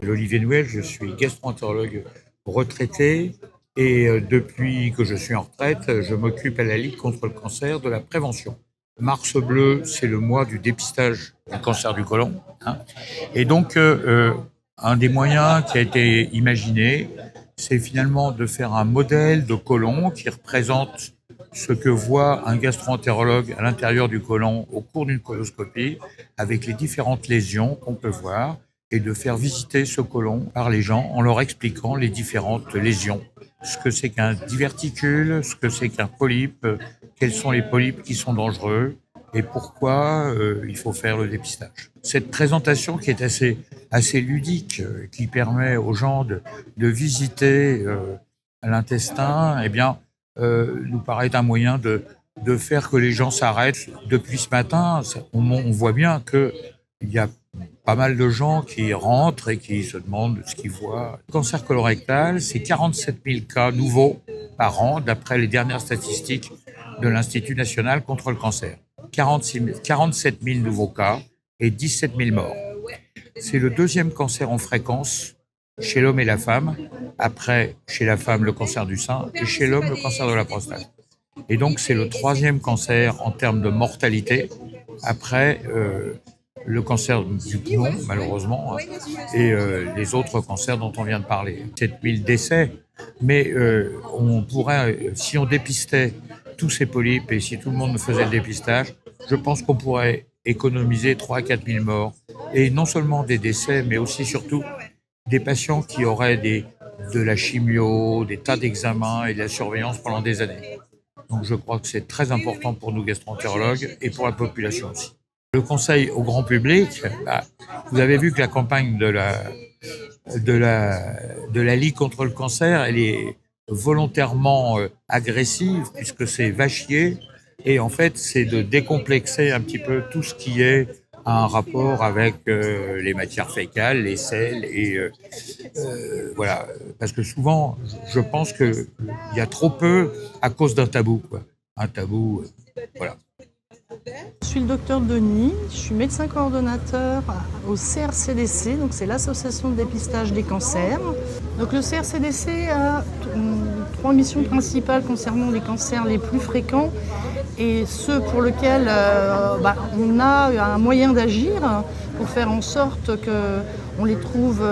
Olivier Nouel, je suis gastro-entérologue retraité et depuis que je suis en retraite, je m'occupe à la Ligue contre le cancer de la prévention. Mars bleu, c'est le mois du dépistage du cancer du côlon, hein. Et donc, un des moyens qui a été imaginé, c'est finalement de faire un modèle de côlon qui représente ce que voit un gastro-entérologue à l'intérieur du côlon au cours d'une coloscopie, avec les différentes lésions qu'on peut voir, et de faire visiter ce côlon par les gens en leur expliquant les différentes lésions. Ce que c'est qu'un diverticule, ce que c'est qu'un polype, quels sont les polypes qui sont dangereux et pourquoi il faut faire le dépistage. Cette présentation qui est assez ludique, qui permet aux gens de visiter l'intestin, eh bien, nous paraît un moyen de faire que les gens s'arrêtent. Depuis ce matin, on voit bien qu'il y a pas mal de gens qui rentrent et qui se demandent ce qu'ils voient. Le cancer colorectal, c'est 47 000 cas nouveaux par an, d'après les dernières statistiques de l'Institut national contre le cancer. 47 000 nouveaux cas et 17 000 morts. C'est le deuxième cancer en fréquence chez l'homme et la femme, après chez la femme le cancer du sein et chez l'homme le cancer de la prostate. Et donc c'est le troisième cancer en termes de mortalité, après le cancer du poumon, malheureusement, et les autres cancers dont on vient de parler. 7000 décès, mais on pourrait, si on dépistait tous ces polypes et si tout le monde faisait le dépistage, je pense qu'on pourrait économiser 3 à 4 000 morts. Et non seulement des décès, mais aussi surtout des patients qui auraient de la chimio, des tas d'examens et de la surveillance pendant des années. Donc je crois que c'est très important pour nous gastro-entérologues et pour la population aussi. Le conseil au grand public, vous avez vu que la campagne de la Ligue contre le cancer, elle est volontairement agressive puisque c'est vachier et en fait c'est de décomplexer un petit peu tout ce qui est un rapport avec les matières fécales, les sels et voilà, parce que souvent je pense qu'il y a trop peu à cause d'un tabou, quoi. Un tabou, voilà. Je suis le docteur Denis, je suis médecin coordonnateur au CRCDC, donc c'est l'association de dépistage des cancers. Donc le CRCDC a 3 missions principales concernant les cancers les plus fréquents et ceux pour lesquels on a un moyen d'agir pour faire en sorte qu'on les trouve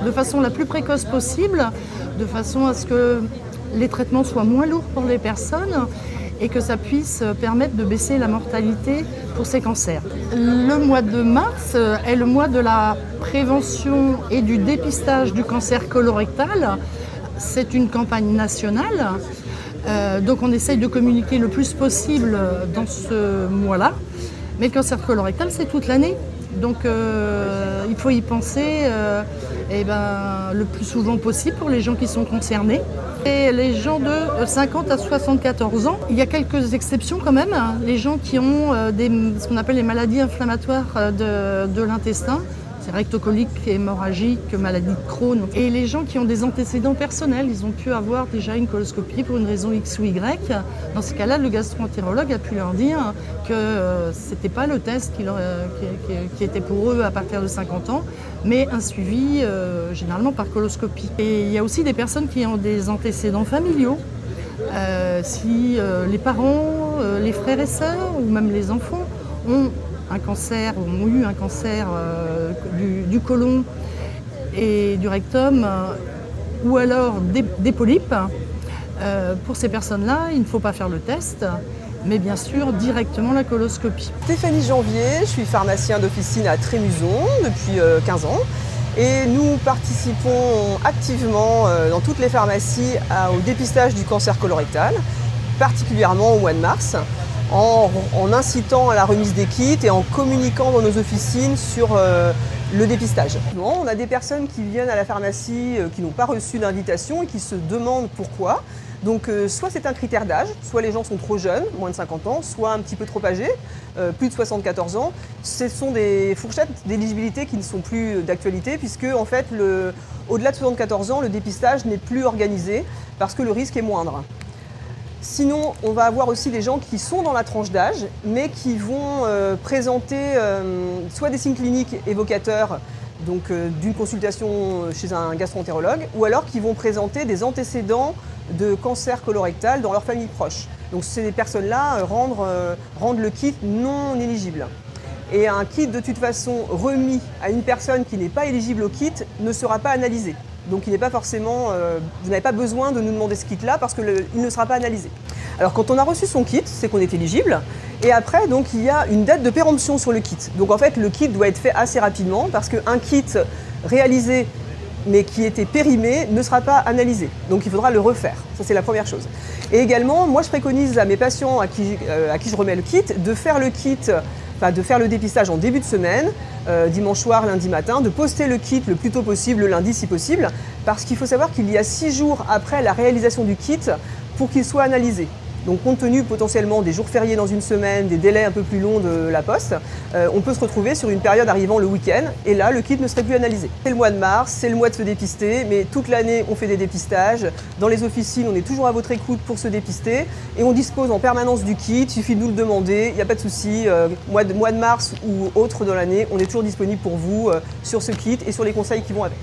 de façon la plus précoce possible, de façon à ce que les traitements soient moins lourds pour les personnes et que ça puisse permettre de baisser la mortalité pour ces cancers. Le mois de mars est le mois de la prévention et du dépistage du cancer colorectal. C'est une campagne nationale, donc on essaye de communiquer le plus possible dans ce mois-là. Mais le cancer colorectal, c'est toute l'année. Donc il faut y penser le plus souvent possible pour les gens qui sont concernés. Et les gens de 50 à 74 ans, il y a quelques exceptions quand même. Les gens qui ont ce qu'on appelle les maladies inflammatoires de l'intestin, c'est rectocolique, hémorragique, maladie de Crohn. Et les gens qui ont des antécédents personnels, ils ont pu avoir déjà une coloscopie pour une raison X ou Y. Dans ce cas-là, le gastro-entérologue a pu leur dire que ce n'était pas le test qui était pour eux à partir de 50 ans, mais un suivi généralement par coloscopie. Et il y a aussi des personnes qui ont des antécédents familiaux. Si les parents, les frères et sœurs ou même les enfants ont un cancer, ont eu un cancer du côlon et du rectum, ou alors des polypes, pour ces personnes-là, il ne faut pas faire le test, mais bien sûr directement la coloscopie. Stéphanie Janvier, je suis pharmacien d'officine à Trémuson depuis 15 ans. Et nous participons activement dans toutes les pharmacies au dépistage du cancer colorectal, particulièrement au mois de mars, en incitant à la remise des kits et en communiquant dans nos officines sur le dépistage. On a des personnes qui viennent à la pharmacie qui n'ont pas reçu d'invitation et qui se demandent pourquoi. Donc soit c'est un critère d'âge, soit les gens sont trop jeunes, moins de 50 ans, soit un petit peu trop âgés, plus de 74 ans. Ce sont des fourchettes d'éligibilité qui ne sont plus d'actualité puisque en fait, au-delà de 74 ans, le dépistage n'est plus organisé parce que le risque est moindre. Sinon, on va avoir aussi des gens qui sont dans la tranche d'âge, mais qui vont présenter soit des signes cliniques évocateurs donc d'une consultation chez un gastro-entérologue, ou alors qui vont présenter des antécédents de cancer colorectal dans leur famille proche. Donc ces personnes-là rendent le kit non éligible. Et un kit de toute façon remis à une personne qui n'est pas éligible au kit ne sera pas analysé. Donc il n'est pas forcément, vous n'avez pas besoin de nous demander ce kit-là parce qu'il ne sera pas analysé. Alors quand on a reçu son kit, c'est qu'on est éligible. Et après, donc, il y a une date de péremption sur le kit. Donc en fait, le kit doit être fait assez rapidement parce qu'un kit réalisé mais qui était périmé ne sera pas analysé. Donc il faudra le refaire. Ça, c'est la première chose. Et également, moi, je préconise à mes patients à qui je remets le kit de faire le dépistage en début de semaine, dimanche soir, lundi matin, de poster le kit le plus tôt possible, le lundi si possible, parce qu'il faut savoir qu'il y a 6 jours après la réalisation du kit pour qu'il soit analysé. Donc compte tenu potentiellement des jours fériés dans une semaine, des délais un peu plus longs de la poste, on peut se retrouver sur une période arrivant le week-end et là le kit ne serait plus analysé. C'est le mois de mars, c'est le mois de se dépister, mais toute l'année on fait des dépistages. Dans les officines on est toujours à votre écoute pour se dépister et on dispose en permanence du kit, il suffit de nous le demander, il n'y a pas de souci. Mois de mars ou autre dans l'année, on est toujours disponible pour vous sur ce kit et sur les conseils qui vont avec.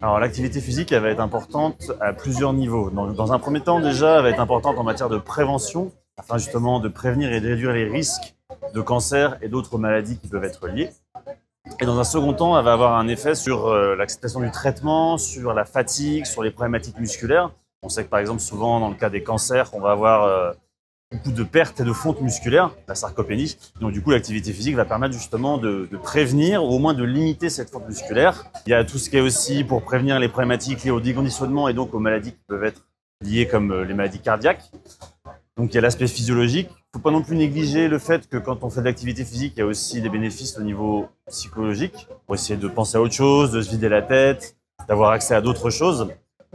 Alors l'activité physique, elle va être importante à plusieurs niveaux. Dans un premier temps, déjà, elle va être importante en matière de prévention, afin justement de prévenir et de réduire les risques de cancer et d'autres maladies qui peuvent être liées. Et dans un second temps, elle va avoir un effet sur l'acceptation du traitement, sur la fatigue, sur les problématiques musculaires. On sait que par exemple, souvent dans le cas des cancers, on va avoir beaucoup de pertes et de fonte musculaire, la sarcopénie. Donc du coup, l'activité physique va permettre justement de prévenir ou au moins de limiter cette fonte musculaire. Il y a tout ce qui est aussi pour prévenir les problématiques liées au déconditionnement et donc aux maladies qui peuvent être liées comme les maladies cardiaques. Donc il y a l'aspect physiologique. Il ne faut pas non plus négliger le fait que quand on fait de l'activité physique, il y a aussi des bénéfices au niveau psychologique pour essayer de penser à autre chose, de se vider la tête, d'avoir accès à d'autres choses.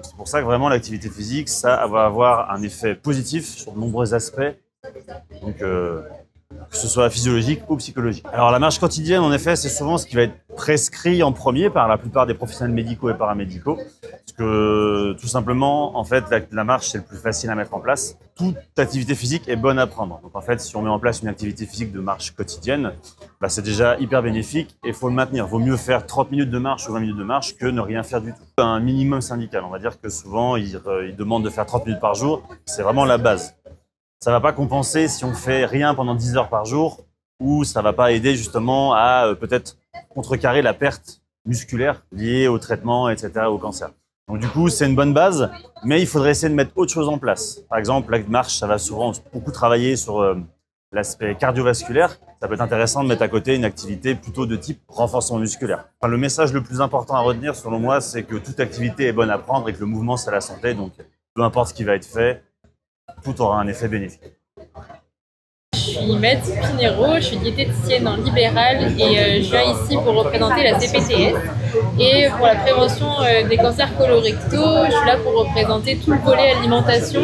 C'est pour ça que vraiment l'activité physique, ça va avoir un effet positif sur de nombreux aspects, donc que ce soit physiologique ou psychologique. Alors la marche quotidienne, en effet, c'est souvent ce qui va être prescrit en premier par la plupart des professionnels médicaux et paramédicaux, parce que tout simplement, en fait, la marche c'est le plus facile à mettre en place. Toute activité physique est bonne à prendre. Donc en fait, si on met en place une activité physique de marche quotidienne, c'est déjà hyper bénéfique et il faut le maintenir. Il vaut mieux faire 30 minutes de marche ou 20 minutes de marche que ne rien faire du tout. Un minimum syndical, on va dire que souvent, ils demandent de faire 30 minutes par jour. C'est vraiment la base. Ça ne va pas compenser si on fait rien pendant 10 heures par jour ou ça ne va pas aider justement à peut-être contrecarrer la perte musculaire liée au traitement, etc., au cancer. Donc du coup, c'est une bonne base, mais il faudrait essayer de mettre autre chose en place. Par exemple, la marche, ça va souvent beaucoup travailler sur l'aspect cardiovasculaire. Ça peut être intéressant de mettre à côté une activité plutôt de type renforcement musculaire. Enfin, le message le plus important à retenir, selon moi, c'est que toute activité est bonne à prendre et que le mouvement, c'est la santé. Donc, peu importe ce qui va être fait, tout aura un effet bénéfique. Je suis Maître Pinero, je suis diététicienne en libéral et je viens ici pour représenter la CPTS. Et pour la prévention des cancers colorectaux, je suis là pour représenter tout le volet alimentation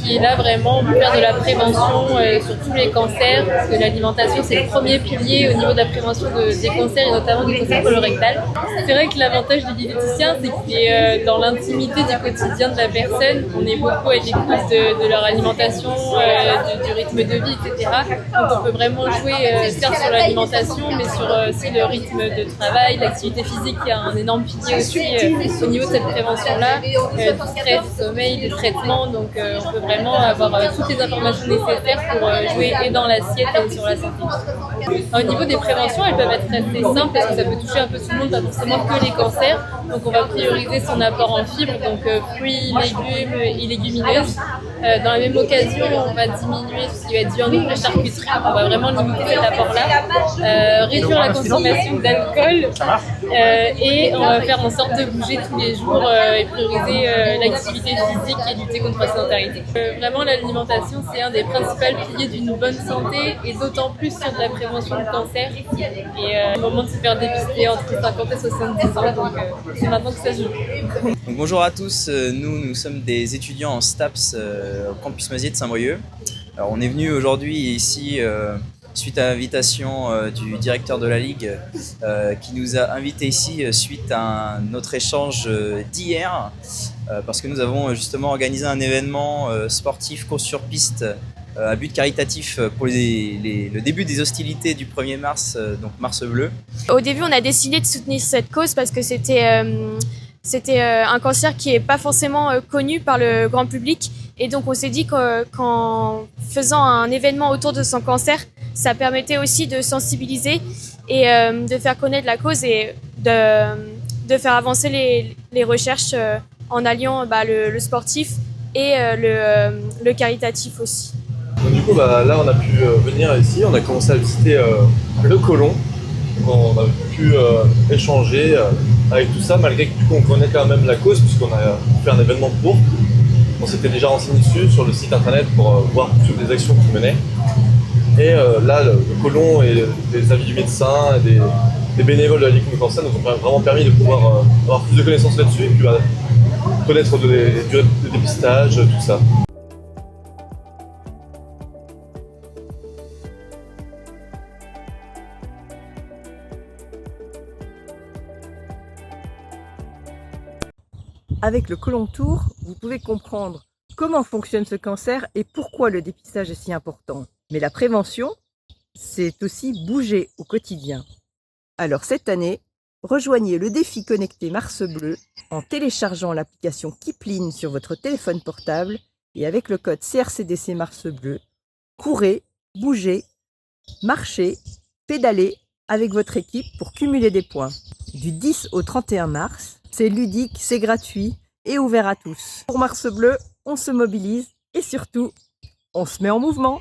qui est là vraiment pour faire de la prévention sur tous les cancers, parce que l'alimentation c'est le premier pilier au niveau de la prévention des cancers et notamment du cancer colorectal. C'est vrai que l'avantage des diététiciens c'est qu'il est dans l'intimité du quotidien de la personne, on est beaucoup à l'écoute de leur alimentation, du rythme de vie, etc. Donc on peut vraiment jouer certes sur l'alimentation mais sur aussi le rythme de travail, l'activité physique qui a un énorme pilier aussi au niveau de cette prévention-là, du stress, du sommeil, des traitements. Donc on peut vraiment avoir toutes les informations nécessaires pour jouer et dans l'assiette et sur la santé. Au niveau des préventions, elles peuvent être assez simples parce que ça peut toucher un peu tout le monde, pas forcément que les cancers. Donc on va prioriser son apport en fibres, donc fruits, légumes et légumineuses. Dans la même occasion, on va diminuer tout ce qui va être viande et charcuterie. On va vraiment limiter cet apport-là, réduire la consommation d'alcool et on va faire en sorte de bouger tous les jours et prioriser l'activité physique et lutter contre la sédentarité. Vraiment, l'alimentation, c'est un des principaux piliers d'une bonne santé et d'autant plus sur de la prévention du cancer. Et au moment de se faire dépister entre 50 et 70 ans, donc c'est maintenant que ça se joue. Donc, bonjour à tous, nous sommes des étudiants en STAPS au campus Mazier de Saint-Brieuc. Alors, on est venu aujourd'hui ici suite à l'invitation du directeur de la Ligue qui nous a invités ici suite à notre échange d'hier parce que nous avons justement organisé un événement sportif course sur piste à but caritatif pour le début des hostilités du 1er mars, donc Mars Bleu. Au début, on a décidé de soutenir cette cause parce que c'était un cancer qui n'est pas forcément connu par le grand public. Et donc, on s'est dit qu'en faisant un événement autour de son cancer, ça permettait aussi de sensibiliser et de faire connaître la cause et de faire avancer les recherches en alliant le sportif et le caritatif aussi. Donc, du coup, là, on a pu venir ici, on a commencé à visiter le Colon. On a pu échanger avec tout ça, malgré que du coup, on connaît quand même la cause, puisqu'on a fait un événement pour. On s'était déjà renseigné dessus sur le site internet pour voir toutes les actions qu'ils menaient. Et là, le Colon et les avis du médecin et des bénévoles de la Ligue contre le cancer nous ont vraiment permis de pouvoir avoir plus de connaissances là-dessus et puis connaître les durées de dépistage, tout ça. Avec le Colon Tour, vous pouvez comprendre comment fonctionne ce cancer et pourquoi le dépistage est si important. Mais la prévention, c'est aussi bouger au quotidien. Alors cette année, rejoignez le défi connecté Mars Bleu en téléchargeant l'application Kipling sur votre téléphone portable et avec le code CRCDC Mars Bleu, courez, bougez, marchez, pédalez avec votre équipe pour cumuler des points. Du 10 au 31 mars, c'est ludique, c'est gratuit et ouvert à tous. Pour Mars Bleu, on se mobilise et surtout, on se met en mouvement.